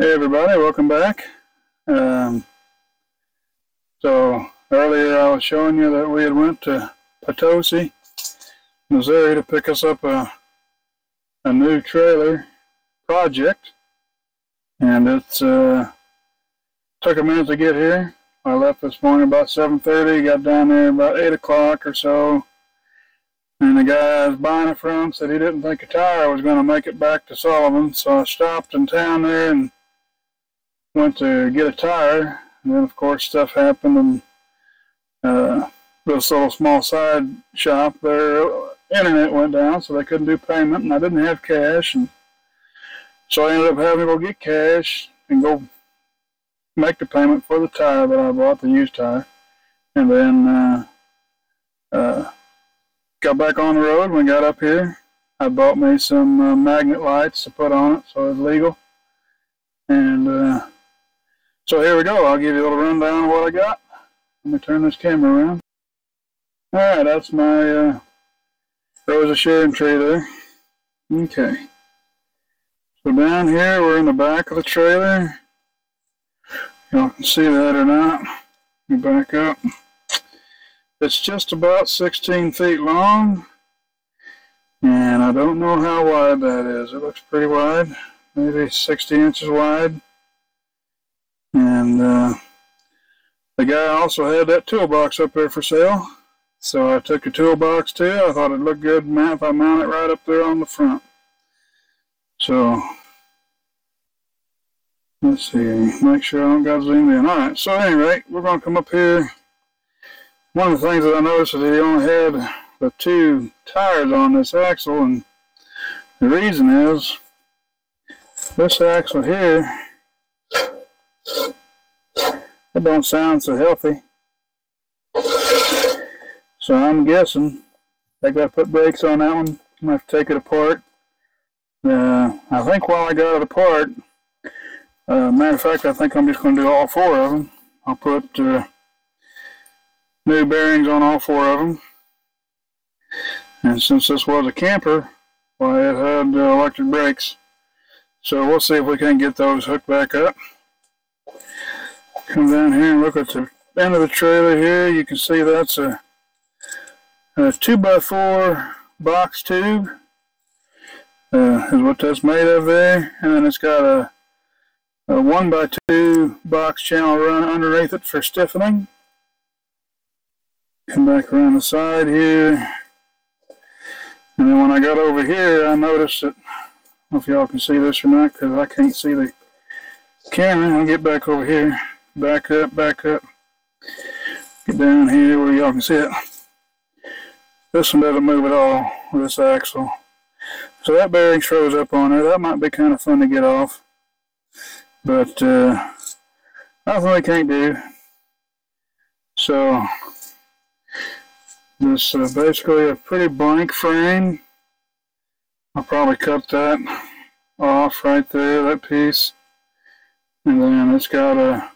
Hey everybody, welcome back. So earlier I was showing you that we had went to Potosi, Missouri to pick us up a new trailer project, and it's took a minute to get here. I left this morning about 7:30, got down there about 8 o'clock or so, and the guy I was buying it from said he didn't think a tire was going to make it back to Sullivan, so I stopped in town there and went to get a tire, and then of course stuff happened, and this little small side shop, their internet went down, so they couldn't do payment, and I didn't have cash, and so I ended up having to go get cash and go make the payment for the tire that I bought, the used tire, and then got back on the road. When I got up here, I bought me some magnet lights to put on it so it's legal, and so here we go. I'll give you a little rundown of what I got. Let me turn this camera around. Alright, that's my Rosa Sharon tree there. Okay. So down here, we're in the back of the trailer. Y'all can see that or not. Let me back up. It's just about 16 feet long. And I don't know how wide that is. It looks pretty wide. Maybe 60 inches wide. And the guy also had that toolbox up there for sale, so I took a toolbox too. I thought it'd look good if I mount it right up there on the front. So let's see, make sure I don't got zoomed in. Alright, so at any rate, we're going to come up here. One of the things that I noticed is that he only had the 2 tires on this axle, and the reason is this axle here, it don't sound so healthy. So I'm guessing I got to put brakes on that one. I'm going to have to take it apart. I think while I got it apart, matter of fact, I think I'm just going to do all 4 of them. I'll put new bearings on all 4 of them. And since this was a camper, well, it had electric brakes. So we'll see if we can get those hooked back up. Come down here and look at the end of the trailer here. You can see that's a 2x4 box tube is what that's made of there. And then it's got a 1x2 box channel run underneath it for stiffening. Come back around the side here. And then when I got over here, I noticed that, I don't know if y'all can see this or not because I can't see the camera. I'll get back over here. Back up, get down here where y'all can see it. This one doesn't move at all with this axle. So that bearing froze up on there. That might be kind of fun to get off. But nothing we can't do. So this is basically a pretty blank frame. I'll probably cut that off right there, that piece. And then it's got a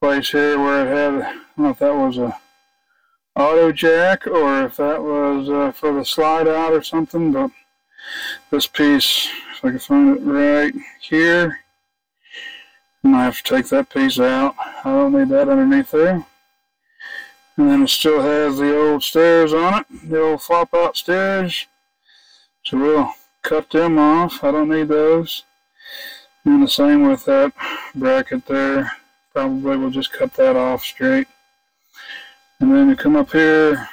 place here where it had, I don't know if that was a auto jack or if that was for the slide out or something, but this piece, if I can find it right here, and I have to take that piece out. I don't need that underneath there. And then it still has the old stairs on it, the old flop out stairs, so we'll cut them off. I don't need those. And the same with that bracket there. Probably we'll just cut that off straight. And then you come up here,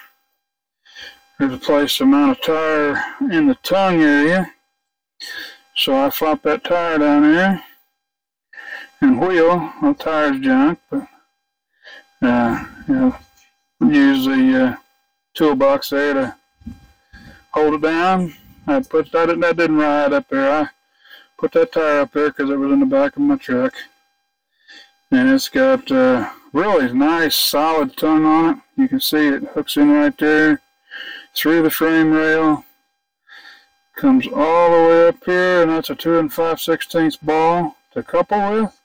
there's a place to mount a tire in the tongue area. So I flop that tire down there and wheel. The tire's junk, but use the toolbox there to hold it down. That didn't ride up there. I put that tire up there because it was in the back of my truck. And it's got really nice solid tongue on it. You can see it hooks in right there through the frame rail. Comes all the way up here, and that's a 2 5/16 ball to couple with.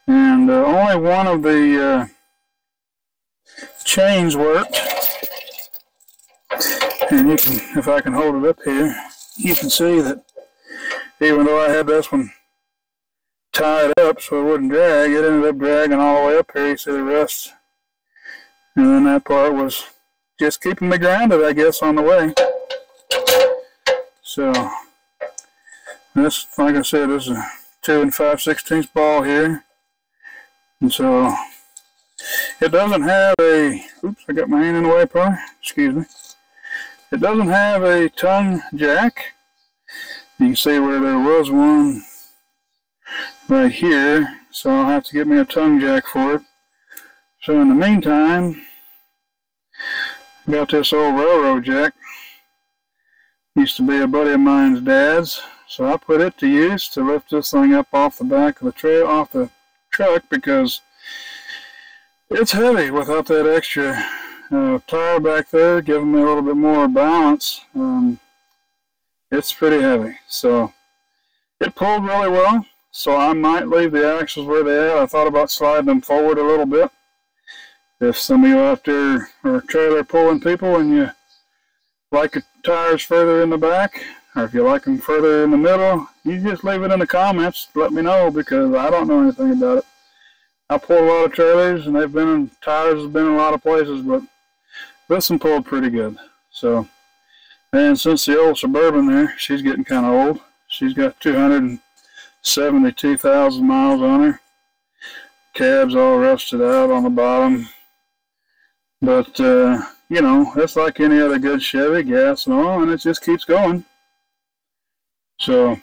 And only one of the chains worked. And you can, if I can hold it up here, you can see that even though I had this one tie it up so it wouldn't drag. It ended up dragging all the way up here. You see the rust. And then that part was just keeping me grounded, I guess, on the way. So this, like I said, this is a 2 5/16 ball here. And so it doesn't have a, oops, I got my hand in the way probably, excuse me. It doesn't have a tongue jack. You can see where there was one right here, so I'll have to get me a tongue jack for it. So in the meantime, I got this old railroad jack. Used to be a buddy of mine's dad's, so I put it to use to lift this thing up off the back of the trail, off the truck, because it's heavy without that extra tire back there, giving me a little bit more balance. It's pretty heavy, so it pulled really well. So I might leave the axles where they are. I thought about sliding them forward a little bit. If some of you out there are trailer pulling people and you like your tires further in the back, or if you like them further in the middle, you just leave it in the comments. Let me know, because I don't know anything about it. I pull a lot of trailers, and tires have been in a lot of places, but this one pulled pretty good. So, and since the old Suburban there, she's getting kind of old. She's got 272,000 miles on her. Cab's all rusted out on the bottom. But, you know, it's like any other good Chevy, gas and all, and it just keeps going. So, I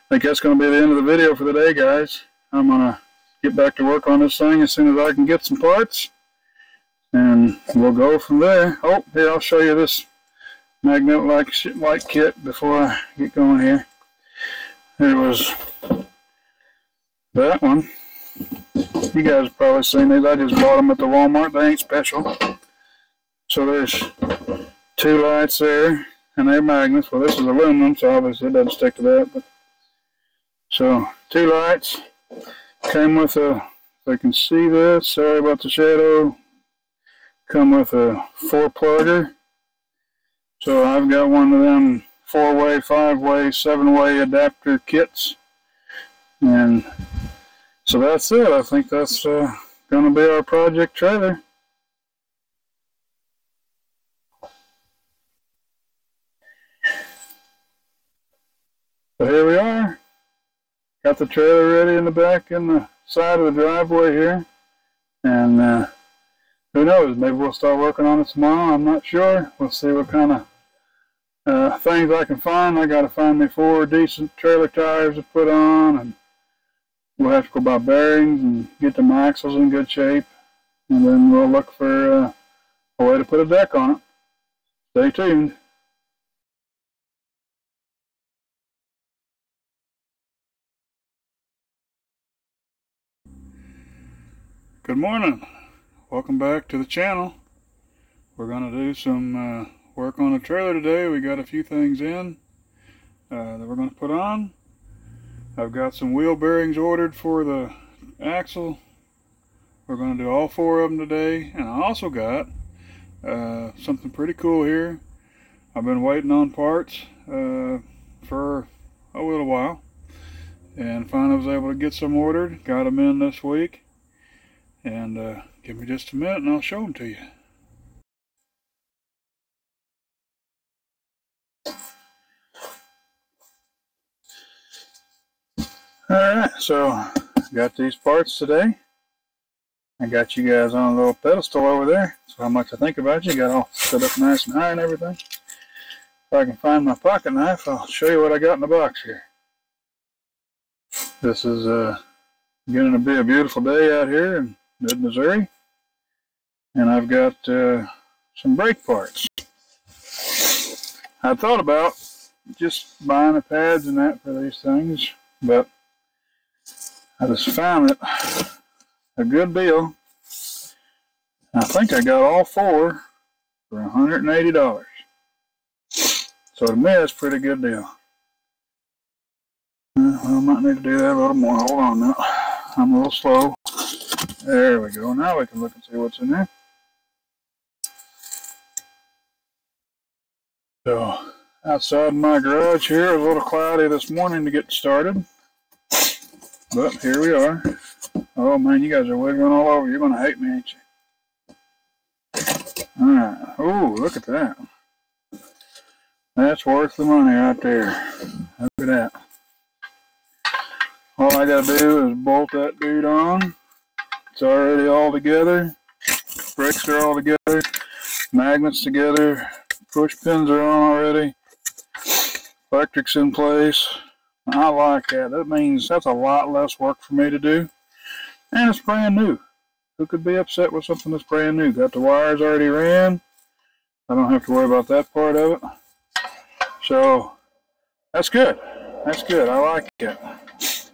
think that's going to be the end of the video for the day, guys. I'm going to get back to work on this thing as soon as I can get some parts. And we'll go from there. Oh, here, I'll show you this magnet light kit before I get going here. There was that one. You guys have probably seen these. I just bought them at the Walmart. They ain't special. So there's 2 lights there, and they're magnets. Well, this is aluminum, so obviously it doesn't stick to that. But so 2 lights. Came with a, if I can see this, sorry about the shadow. Come with a 4-plugger. So I've got one of them 4-way, 5-way, 7-way adapter kits. And so that's it. I think that's going to be our project trailer. So here we are. Got the trailer ready in the back and the side of the driveway here. And who knows, maybe we'll start working on it tomorrow. I'm not sure. We'll see what kind of things I can find. I got to find me 4 decent trailer tires to put on, and we'll have to go buy bearings and get the axles in good shape, and then we'll look for a way to put a deck on it. Stay tuned. Good morning. Welcome back to the channel. We're going to do some work on the trailer today. We got a few things in that we're going to put on. I've got some wheel bearings ordered for the axle. We're going to do all 4 of them today. And I also got something pretty cool here. I've been waiting on parts for a little while, and finally was able to get some ordered. Got them in this week. And give me just a minute and I'll show them to you. Alright, so got these parts today. I got you guys on a little pedestal over there. So how much I think about you. Got all set up nice and high and everything. If I can find my pocket knife, I'll show you what I got in the box here. This is going to be a beautiful day out here in mid-Missouri. And I've got some brake parts. I thought about just buying the pads and that for these things, but I just found it a good deal. I think I got all 4 for $180. So to me, that's a pretty good deal. Well, I might need to do that a little more. Hold on now. I'm a little slow. There we go. Now we can look and see what's in there. So, outside my garage here, it was a little cloudy this morning to get started. But here we are. Oh man, you guys are wiggling all over. You're gonna hate me, ain't you? Alright. Oh, look at that. That's worth the money right there. Look at that. All I gotta do is bolt that dude on. It's already all together. Brakes are all together. Magnets together. Push pins are on already. Electric's in place. I like that. That means that's a lot less work for me to do. And it's brand new. Who could be upset with something that's brand new? Got the wires already ran. I don't have to worry about that part of it. So that's good. That's good. I like it.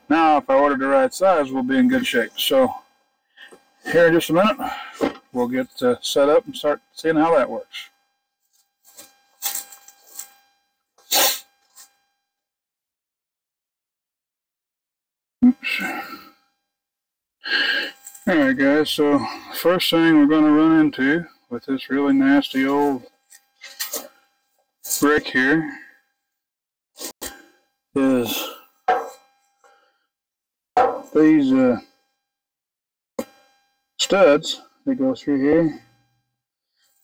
Now, if I ordered the right size, we'll be in good shape. So here in just a minute, we'll get set up and start seeing how that works. Oops. Alright guys, so first thing we're going to run into with this really nasty old brick here is these studs that go through here.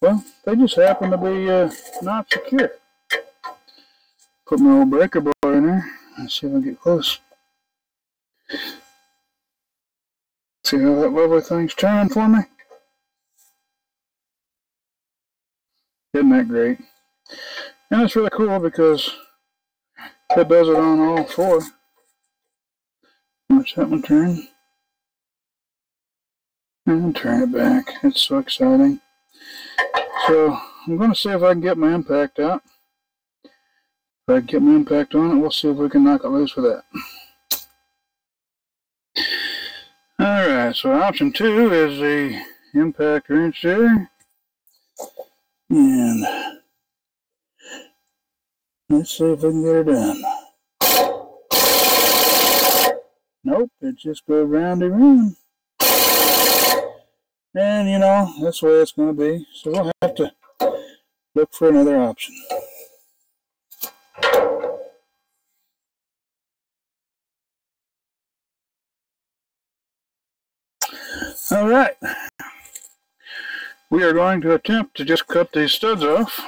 Well, they just happen to be not secure. Put my old breaker bar in there. Let's see if I can get close. See how that lovely thing's turning for me? Isn't that great? And it's really cool because it does it on all four. Watch that one turn. And turn it back. It's so exciting. So I'm going to see if I can get my impact out. If I can get my impact on it, we'll see if we can knock it loose with that. Alright, so option 2 is the impact wrench there. And let's see if we can get her done. Nope, it just goes round and round. And you know, that's the way it's going to be. So we'll have to look for another option. Alright, we are going to attempt to just cut these studs off.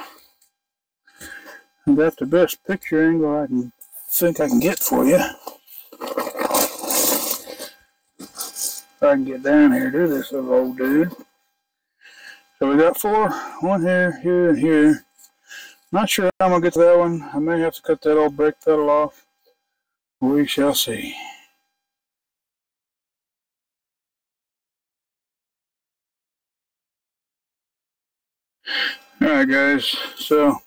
I've got the best picture angle I think I can get for you. If I can get down here to this little old dude. So we got 4, one here, here, and here. Not sure how I'm going to get to that one. I may have to cut that old brake pedal off. We shall see. Alright guys, so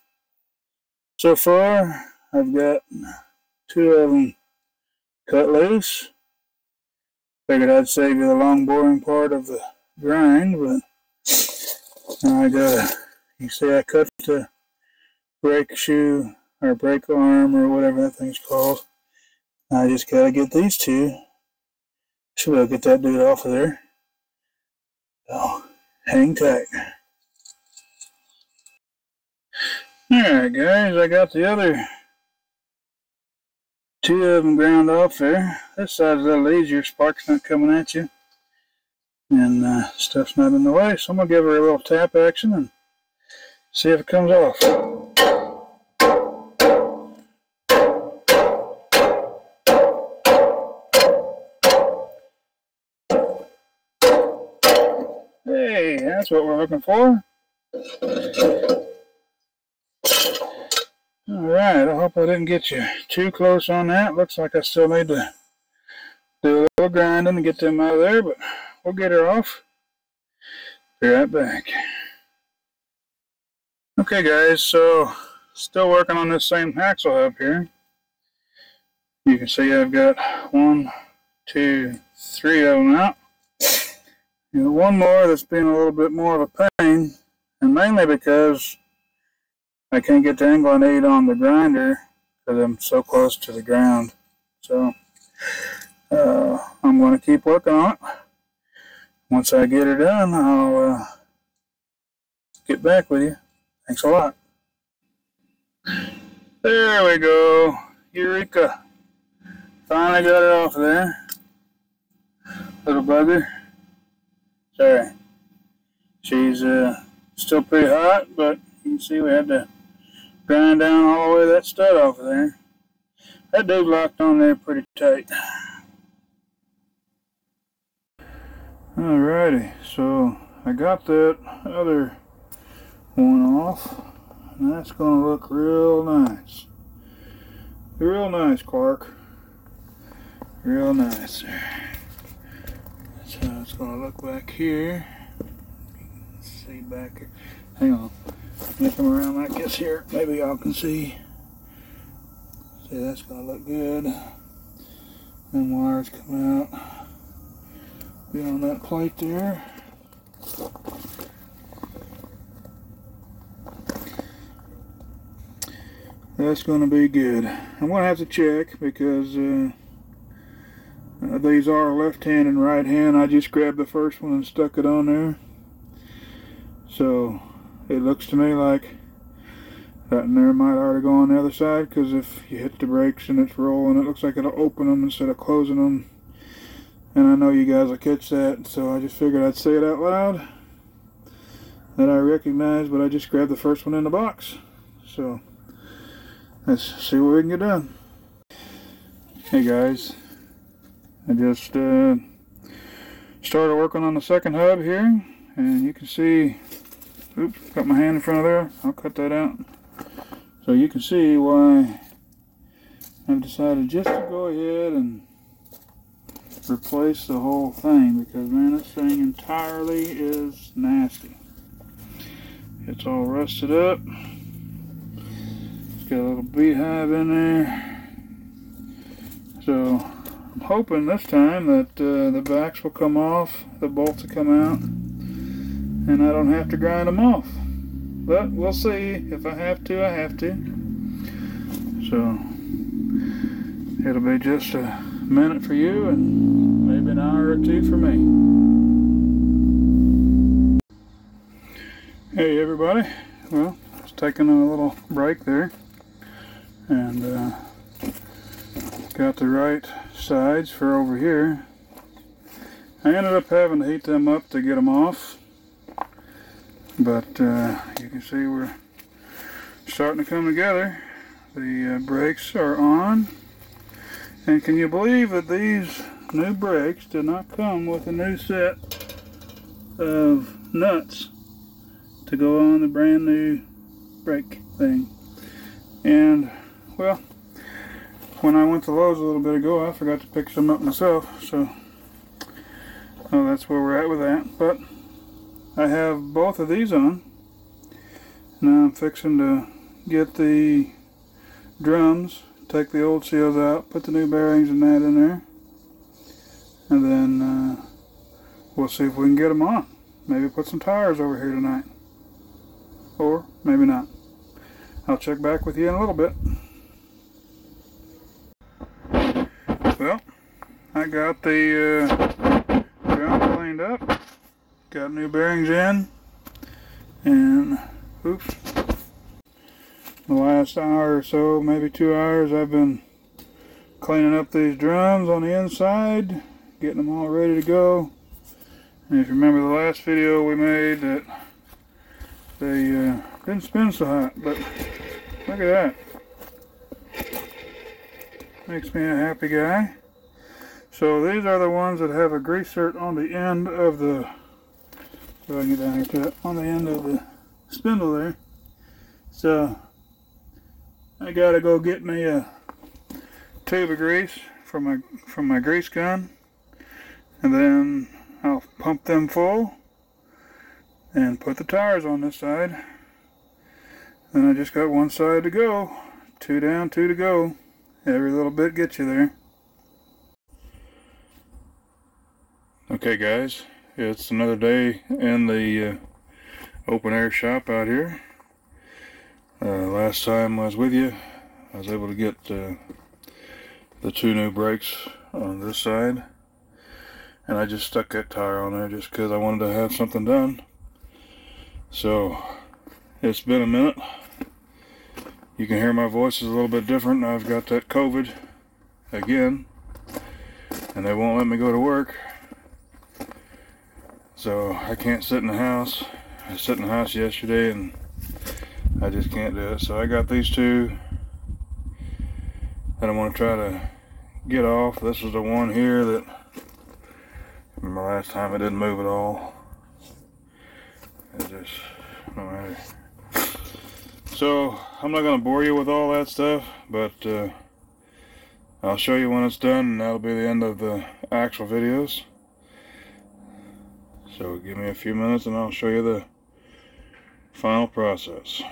far I've got 2 of them cut loose. Figured I'd save you the long boring part of the grind, but I gotta, you see I cut the brake shoe or brake arm or whatever that thing's called. I just gotta get these 2. Should be able to get that dude off of there. So hang tight. Alright guys, I got the other 2 of them ground off there. This side's a little easier, spark's not coming at you. And stuff's not in the way, so I'm going to give her a little tap action and see if it comes off. Hey, that's what we're looking for. Alright, I hope I didn't get you too close on that. Looks like I still need to do a little grinding to get them out of there, but we'll get her off. Be right back. Okay guys, so still working on this same hacksaw hub here. You can see I've got 1, 2, 3 of them out. And one more that's been a little bit more of a pain, and mainly because I can't get the angle I need on the grinder because I'm so close to the ground. So I'm going to keep working on it. Once I get her done, I'll get back with you. Thanks a lot. There we go. Eureka. Finally got it off there. little bugger. Sorry. She's still pretty hot, but you can see we had to grind down all the way that stud off of there. That dude locked on there pretty tight. Alrighty, so I got that other one off, and that's going to look real nice. Real nice, Clark. Real nice. That's how it's going to look back here. Let's see back here. Hang on. Let me come around like this here. Maybe y'all can see. See, that's going to look good. Them wires come out. Be on that plate there. That's going to be good. I'm going to have to check because these are left hand and right hand. I just grabbed the first one and stuck it on there. So it looks to me like that in there might already go on the other side, because if you hit the brakes and it's rolling, it looks like it'll open them instead of closing them. And I know you guys will catch that, so I just figured I'd say it out loud that I recognize, but I just grabbed the first one in the box. So let's see what we can get done. Hey guys, I just started working on the second hub here, and you can see, oops, got my hand in front of there. I'll cut that out. So you can see why I've decided just to go ahead and replace the whole thing, because man, this thing entirely is nasty. It's all rusted up. It's got a little beehive in there. So I'm hoping this time that the backs will come off, the bolts will come out, and I don't have to grind them off. But we'll see. If I have to, I have to. So it'll be just a minute for you and maybe an hour or two for me. Hey everybody. Well, I was taking a little break there and got the right sides for over here. I ended up having to heat them up to get them off, but you can see we're starting to come together. The brakes are on, and can you believe that these new brakes did not come with a new set of nuts to go on the brand new brake thing? And well, when I went to Lowe's a little bit ago, I forgot to pick some up myself, so that's where we're at with that. But I have both of these on. Now I'm fixing to get the drums, take the old seals out, put the new bearings and that in there, and then we'll see if we can get them on. Maybe put some tires over here tonight, or maybe not. I'll check back with you in a little bit. Well, I got the drum cleaned up, got new bearings in, and oops, the last hour or so, maybe 2 hours, I've been cleaning up these drums on the inside, getting them all ready to go. And if you remember the last video we made, that they didn't spin so hot, but look at that. Makes me a happy guy. So these are the ones that have a grease zert on the end of the, so I can get down here to it, on the end of the spindle there. So I gotta go get me a tube of grease from my grease gun, and then I'll pump them full and put the tires on this side. Then I just got one side to go. 2 down, 2 to go. Every little bit gets you there. Okay guys, it's another day in the open air shop out here. Last time I was with you, I was able to get the 2 new brakes on this side, and I just stuck that tire on there just because I wanted to have something done. So it's been a minute. You can hear my voice is a little bit different. I've got that COVID again, and they won't let me go to work. So I can't sit in the house. I sat in the house yesterday and I just can't do it. So I got these two that I want to try to get off. This is the one here that, remember last time it didn't move at all. It just, no matter. So I'm not going to bore you with all that stuff, but I'll show you when it's done, and that'll be the end of the actual videos. So give me a few minutes and I'll show you the final process.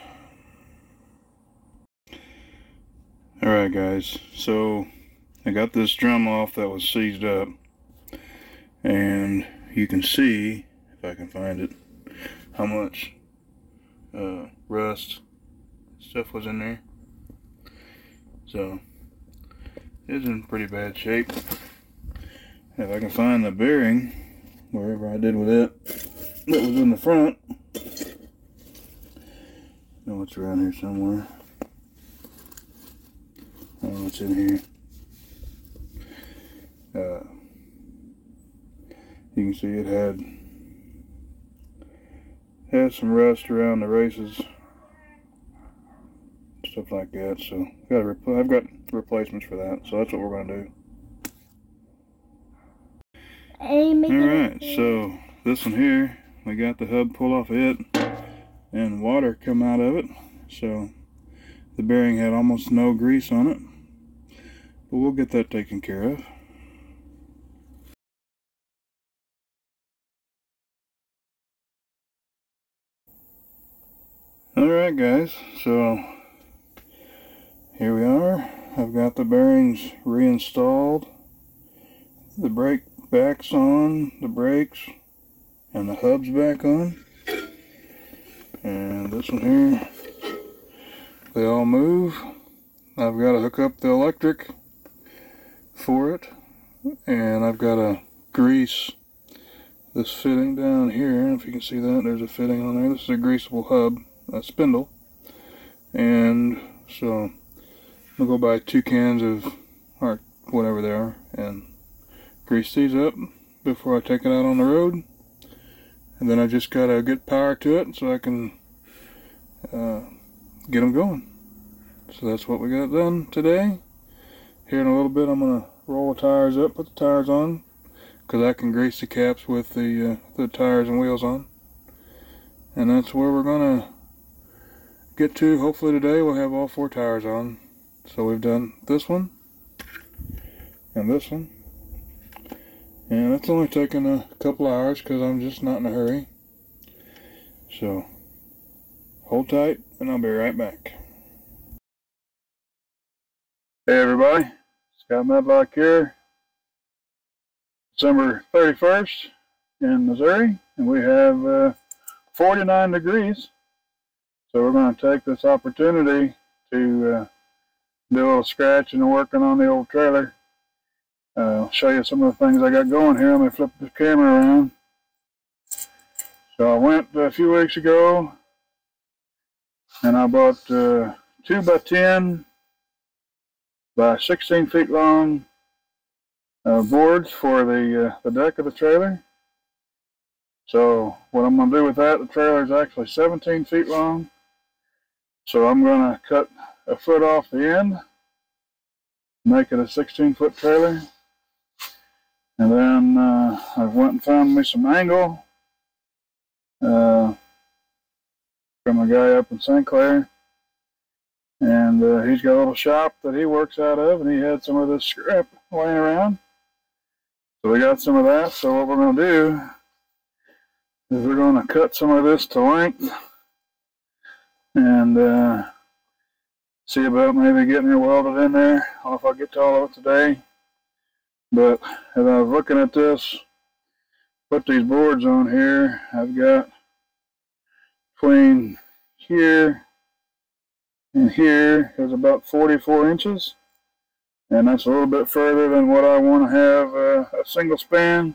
Alright guys, so I got this drum off that was seized up, and you can see, if I can find it, how much rust stuff was in there. So it's in pretty bad shape. If I can find the bearing, wherever I did with it, that was in the front. I know it's around here somewhere. Oh, it's in here. You can see it had some rust around the races, stuff like that. So I've got replacements for that. So that's what we're going to do. Alright, so this one here, we got the hub pull off of it and water come out of it. So the bearing had almost no grease on it, but we'll get that taken care of. Alright guys, so here we are. I've got the bearings reinstalled, the brake backs on, the brakes, and the hub's back on. And this one here, they all move. I've got to hook up the electric for it, and I've got to grease this fitting down here. If you can see that, there's a fitting on there. This is a greasable hub, a spindle, and so I'll go buy 2 cans of, or whatever they are, and grease these up before I take it out on the road. And then I just gotta get power to it so I can get them going. So that's what we got done today. Here in a little bit I'm gonna roll the tires up, put the tires on, because I can grease the caps with the tires and wheels on. And that's where we're gonna get to. Hopefully today we'll have all 4 tires on. So we've done this one and this one, and it's only taken a couple hours because I'm just not in a hurry. So hold tight and I'll be right back. Hey everybody, Scott Medlock here. December 31st in Missouri, and we have 49 degrees. So we're going to take this opportunity to do a little scratching and working on the old trailer. I'll show you some of the things I got going here. Let me flip the camera around. So I went a few weeks ago and I bought 2 by 10 by 16 feet long boards for the deck of the trailer. So what I'm going to do with that, the trailer is actually 17 feet long. So I'm going to cut a foot off the end, make it a 16-foot trailer. And then I went and found me some angle from a guy up in St. Clair. And he's got a little shop that he works out of, and he had some of this scrap laying around. So we got some of that. So what we're going to do is we're going to cut some of this to length and see about maybe getting her welded in there. I don't know if I'll get to all of it today. But as I was looking at this, put these boards on here, I've got between here and here is about 44 inches. And that's a little bit further than what I want to have a single span.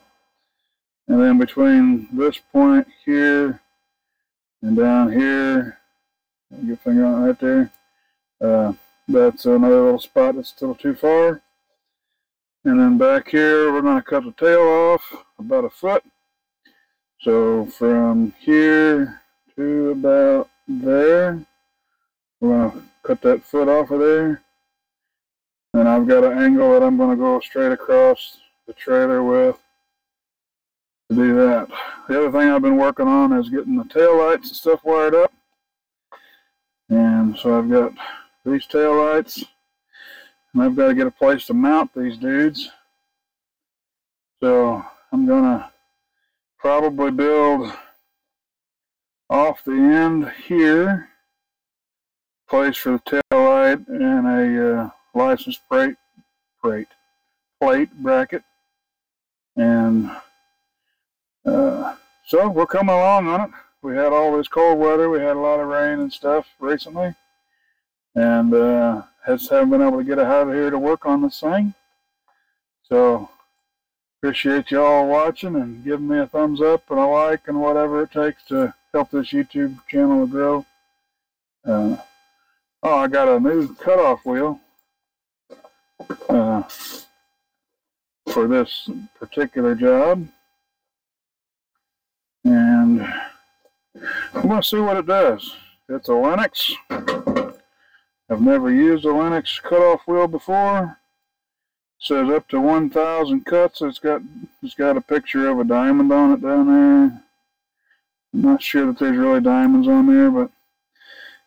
And then between this point here and down here, get your finger on it right there, that's another little spot that's still too far. And then back here, we're going to cut the tail off about a foot. So from here to about there, we're going to cut that foot off of there. And I've got an angle that I'm going to go straight across the trailer with to do that. The other thing I've been working on is getting the tail lights and stuff wired up. And so I've got these tail lights, and I've got to get a place to mount these dudes. So I'm going to probably build off the end here place for the tail light and a license plate bracket. And so we're coming along on it. We had all this cold weather. We had a lot of rain and stuff recently, and haven't been able to get out of here to work on this thing. So appreciate you all watching and giving me a thumbs up and a like and whatever it takes to help this YouTube channel to grow. Oh, I got a new cutoff wheel for this particular job, and I'm going to see what it does. It's a Lennox. I've never used a Lennox cutoff wheel before. It says up to 1,000 cuts. It's got a picture of a diamond on it down there. I'm not sure that there's really diamonds on there, but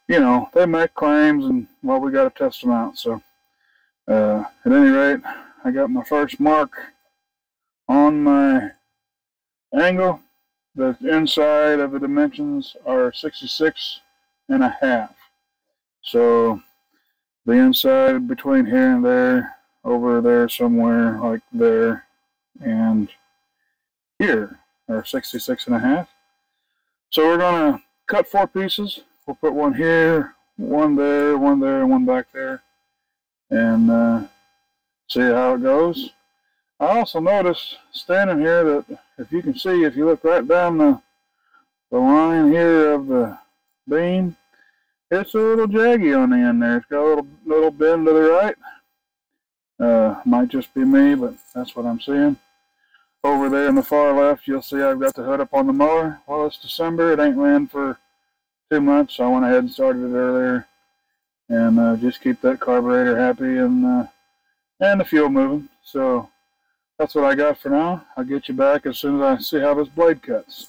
you know, they make claims, and well, we got to test them out. So at any rate, I got my first mark on my angle. The inside of the dimensions are 66.5. So the inside between here and there, over there somewhere like there and here are 66.5. So we're going to cut 4 pieces. We'll put one here, one there, and one back there, and see how it goes. I also noticed standing here that if you can see, if you look right down the line here of the beam, it's a little jaggy on the end there. It's got a little bend to the right. Might just be me, but that's what I'm seeing. Over there in the far left, you'll see I've got the hood up on the mower. Well, it's December. It ain't ran for 2 months, so I went ahead and started it earlier. And just keep that carburetor happy and the fuel moving. So that's what I got for now. I'll get you back as soon as I see how this blade cuts.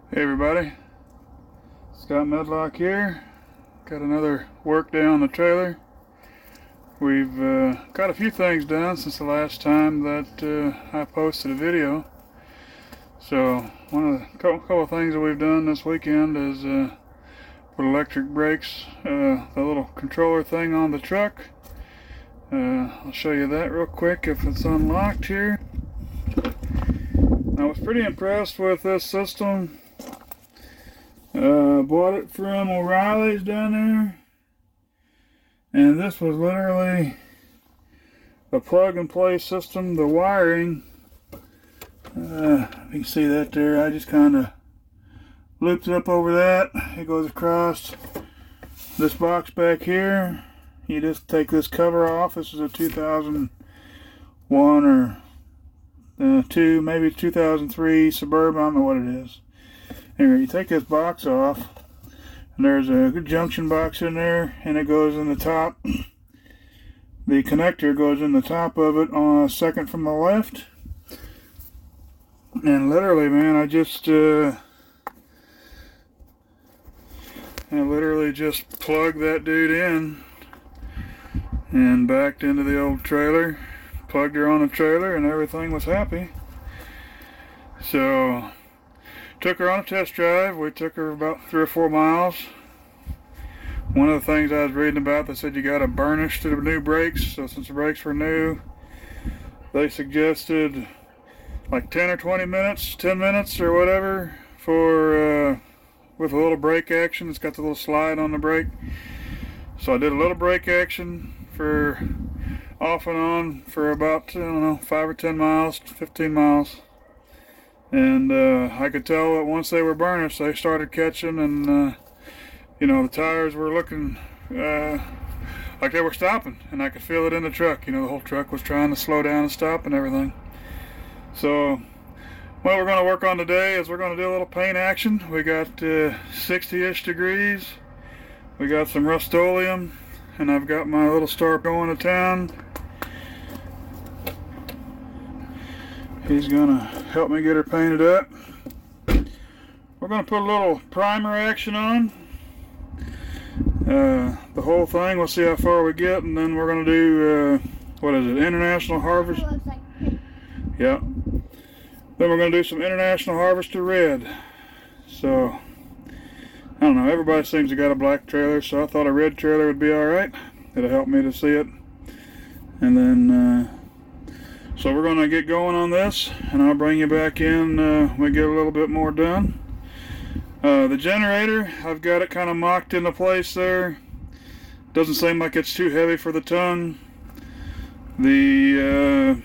Hey everybody, Scott Medlock here. Got another work day on the trailer. We've got a few things done since the last time that I posted a video. So one of the couple of things that we've done this weekend is put electric brakes, the little controller thing on the truck. I'll show you that real quick if it's unlocked here. I was pretty impressed with this system. Bought it from O'Reilly's down there, and this was literally a plug and play system. The wiring, you can see that there, I just kind of looped it up over that. It goes across this box back here. You just take this cover off. This is a 2001 or 2, maybe 2003 Suburban, I don't know what it is. Anyway, you take this box off, and there's a good junction box in there, and it goes in the top. The connector goes in the top of it on a second from the left. And literally, man, I literally just plugged that dude in and backed into the old trailer, plugged her on the trailer, and everything was happy. So took her on a test drive. We took her about 3 or 4 miles. One of the things I was reading about, they said you got to burnish to the new brakes. So since the brakes were new, they suggested like 10 or 20 minutes, 10 minutes or whatever for with a little brake action. It's got the little slide on the brake. So I did a little brake action for off and on for about, I don't know, 5 or 10 miles, 15 miles. And I could tell that once they were burnished, they started catching, and you know, the tires were looking like they were stopping, and I could feel it in the truck. You know, the whole truck was trying to slow down and stop and everything. So what we're going to work on today is we're going to do a little paint action. We got 60-ish degrees. We got some Rust-Oleum, and I've got my little star going to town. He's gonna help me get her painted up. We're gonna put a little primer action on the whole thing. We'll see how far we get, and then we're gonna do what is it, International Harvest? Yeah. Then we're gonna do some International Harvester Red. So I don't know, everybody seems to got a black trailer, so I thought a red trailer would be alright. It'll help me to see it. And then so we're going to get going on this, and I'll bring you back in when we get a little bit more done. The generator, I've got it kind of mocked into place there. Doesn't seem like it's too heavy for the tongue. The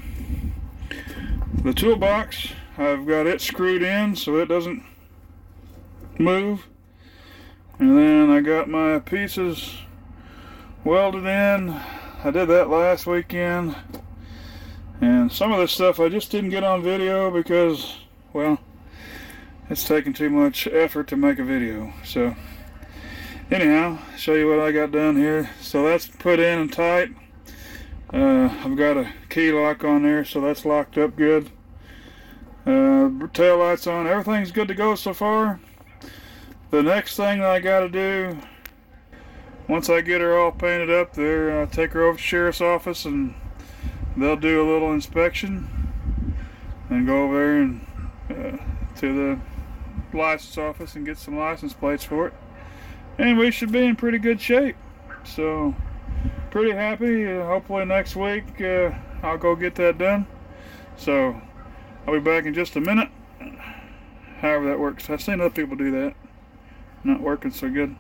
toolbox, I've got it screwed in so it doesn't move. And then I got my pieces welded in. I did that last weekend. And some of this stuff I just didn't get on video because, well, it's taking too much effort to make a video. So anyhow, show you what I got done here. So that's put in and tight. I've got a key lock on there, so that's locked up good. Tail lights on. Everything's good to go so far. The next thing that I got to do, once I get her all painted up there, I'll take her over to the sheriff's office, and they'll do a little inspection and go over there and to the license office and get some license plates for it, and we should be in pretty good shape. So pretty happy. Hopefully next week I'll go get that done. So I'll be back in just a minute, however that works. I've seen other people do that, not working so good.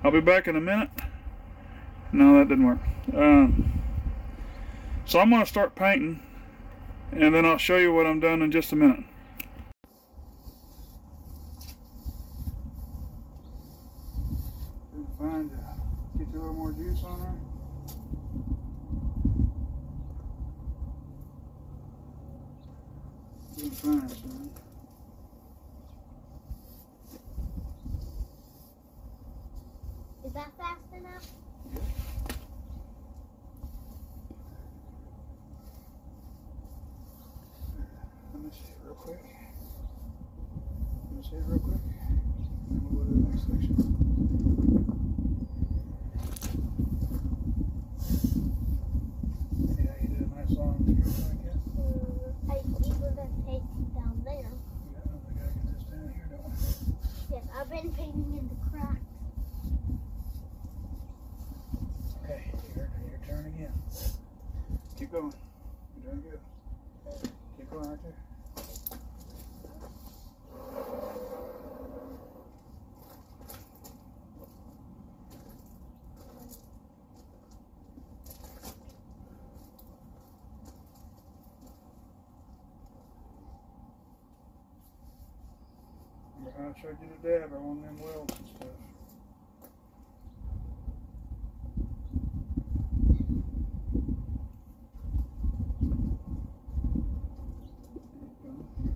I'll be back in a minute. No, that didn't work. So I'm going to start painting, and then I'll show you what I'm done in just a minute. Find get you a little more juice on there. Doing fine, son. Is that fast enough? Yeah. Let me see real quick. See it real quick? And we'll go to the next section. Yeah, you did a nice long stroke like that. I even been painting down there. Yeah, I don't think I get this down here, don't I? Yes, I've been painting in the cracks. Okay, your turn again. Keep going. You're doing good. Keep going right there. I showed you the dab on them welds and stuff.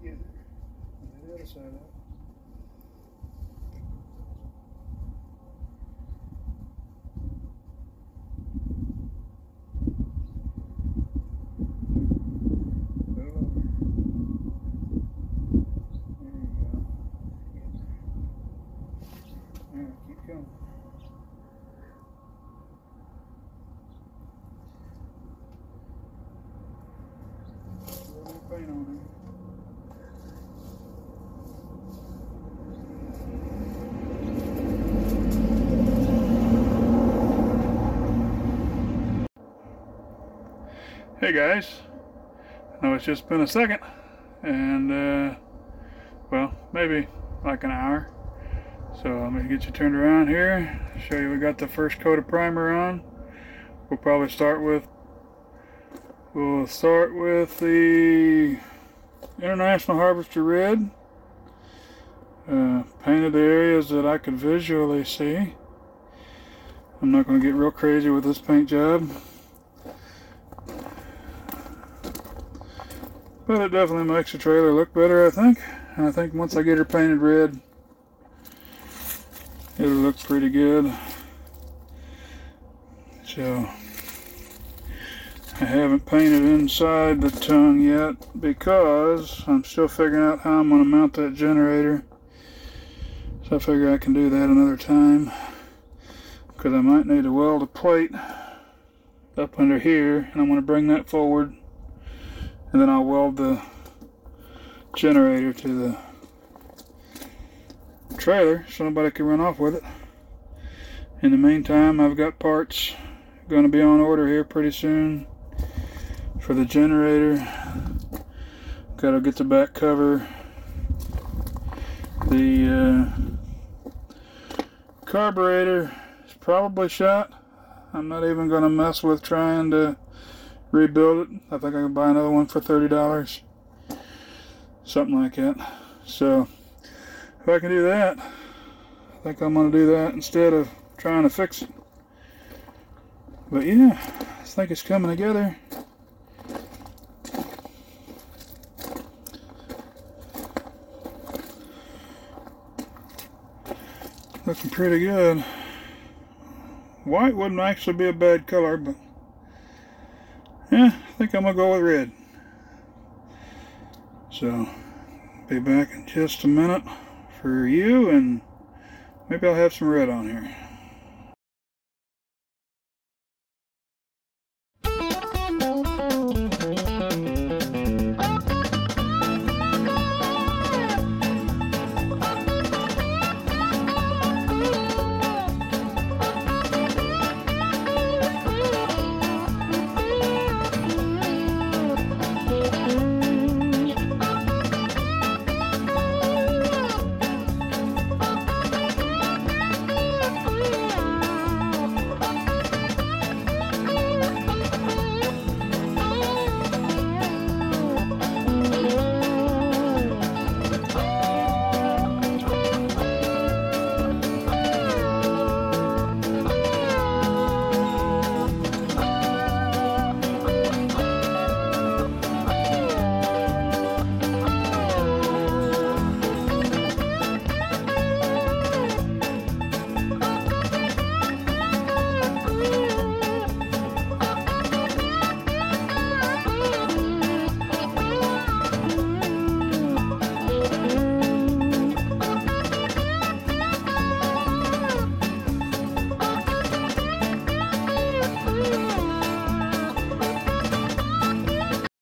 Get it. Do the other side up. Put it over. There you go. Keep going. A little paint on there. Hey guys, I know it's just been a second, and well, maybe like an hour. So let me get you turned around here, show you we got the first coat of primer on. We'll probably start with the International Harvester Red. Painted the areas that I could visually see. I'm not going to get real crazy with this paint job, but it definitely makes the trailer look better, I think. And I think once I get her painted red, it'll look pretty good. So I haven't painted inside the tongue yet because I'm still figuring out how I'm going to mount that generator. So I figure I can do that another time, because I might need to weld a plate up under here, and I'm going to bring that forward, and then I'll weld the generator to the trailer so nobody can run off with it. In the meantime, I've got parts going to be on order here pretty soon for the generator. Got to get the back cover. The carburetor is probably shot. I'm not even going to mess with trying to rebuild it. I think I can buy another one for $30, something like that. So if I can do that, I think I'm going to do that instead of trying to fix it. But yeah, I think it's coming together. Looking pretty good. White wouldn't actually be a bad color, but yeah, I think I'm gonna go with red. So, be back in just a minute for you, and maybe I'll have some red on here.